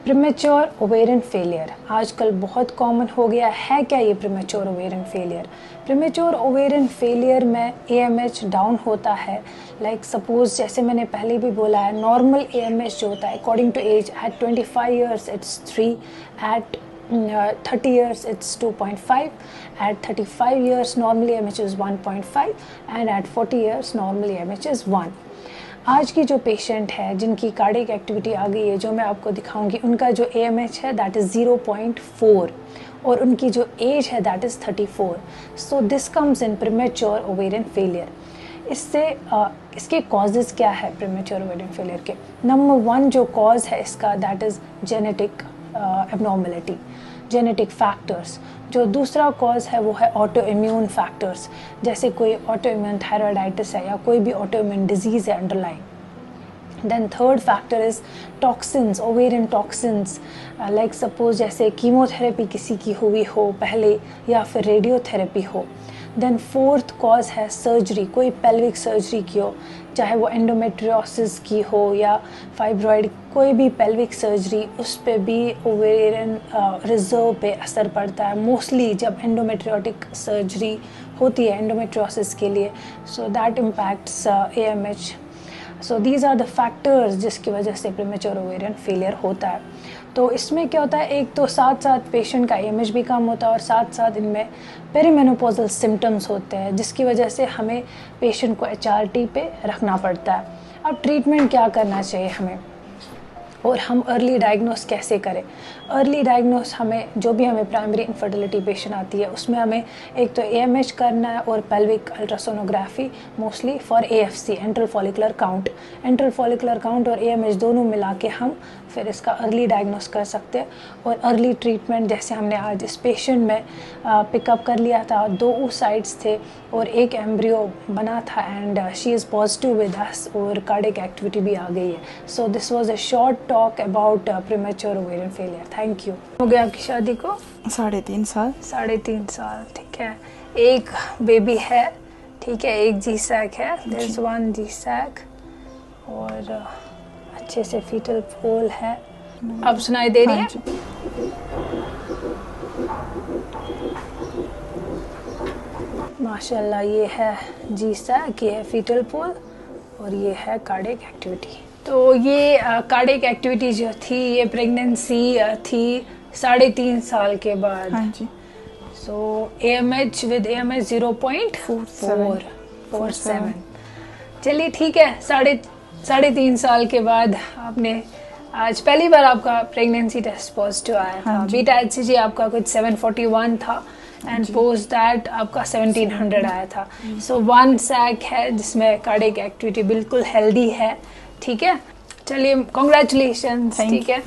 Premature ovarian failure आजकल बहुत common हो गया है। क्या ये premature ovarian failure? Premature ovarian failure में AMH डाउन होता है। लाइक सपोज जैसे मैंने पहले भी बोला है, नॉर्मल AMH जो होता है according to age, at 25 years it's 3, at 30 years it's 2.5, at 35 years normally AMH is 1.5 and at 40 years normally AMH is 1. आज की जो पेशेंट है जिनकी कार्डियक एक्टिविटी आ गई है, जो मैं आपको दिखाऊंगी, उनका जो AMH है दैट इज़ 0.4 और उनकी जो एज है that is 34. So this comes in premature ovarian failure. इससे इसके कॉजेज़ क्या है प्रीमेच्योर ओवेरियन फेलियर के? नंबर 1 जो कॉज है इसका that is genetic abnormality, genetic factors. जो दूसरा कॉज है वो है ऑटो इम्यून फैक्टर्स, जैसे कोई ऑटो इम्यून थायराइडाइटिस है या कोई भी ऑटो इम्यून डिजीज़ है underline. Then third factor is toxins, ovarian toxins. Like suppose जैसे कीमोथेरेपी किसी की हुई हो पहले या फिर रेडियोथेरेपी हो. देन फोर्थ कॉज है सर्जरी, कोई पेल्विक सर्जरी की हो, चाहे वो एंडोमेट्रियोसिस की हो या फाइब्रॉइड, कोई भी पेल्विक सर्जरी, उस पे भी ओवेरियन रिजर्व पे असर पड़ता है मोस्टली जब एंडोमेट्रियोटिक सर्जरी होती है एंडोमेट्रियोसिस के लिए. So that impacts AMH. So these are the factors जिसकी वजह से प्रीमेच्योर ओवेरियन फेलियर होता है. तो इसमें क्या होता है, एक तो साथ साथ पेशेंट का AMH भी कम होता है और साथ साथ इनमें पेरीमेनोपॉजल सिम्टम्स होते हैं जिसकी वजह से हमें पेशेंट को HRT पे रखना पड़ता है. अब ट्रीटमेंट क्या करना चाहिए हमें और हम अर्ली डायग्नोस कैसे करें? अर्ली डायग्नोस हमें जो भी हमें प्राइमरी इनफर्टिलिटी पेशेंट आती है उसमें हमें एक तो AMH करना है और pelvic ultrasonography mostly for AFC, enteral follicular count. Enteral follicular count और AMH दोनों मिला के हम फिर इसका अर्ली डायग्नोस कर सकते हैं. और अर्ली ट्रीटमेंट जैसे हमने आज इस पेशेंट में पिकअप कर लिया था, 2 oocytes थे और एक एम्ब्रियो बना था and she is positive with us और कार्डियक एक्टिविटी भी आ गई है. So this was a short talk about premature ovarian failure. Thank you. हो गया आपकी शादी को 3.5 साल. 3.5 साल, ठीक है. एक बेबी है, ठीक है, एक GSAC है, देयर इज 1 GSAC और अच्छे से फीटल पोल है. अब सुनाई दे रही है? माशाल्लाह. ये है GSAC, ये है फीटल पोल और ये है कार्डियक एक्टिविटी. तो ये कार्डियक एक्टिविटी जो थी ये प्रेगनेंसी थी 3.5 साल के बाद. हाँ जी. सो AMH विद AMH 0.47. चलिए ठीक है. 3.5 साल के बाद आपने आज पहली बार आपका प्रेगनेंसी टेस्ट पॉजिटिव आया था. बीटा HCG आपका कुछ 741 था एंड पोस्ट दैट आपका 1700 आया था. सो 1 SAC है जिसमें कार्डियक एक्टिविटी बिल्कुल हेल्दी है. ठीक है, चलिए कॉन्ग्रेचुलेशंस. ठीक है.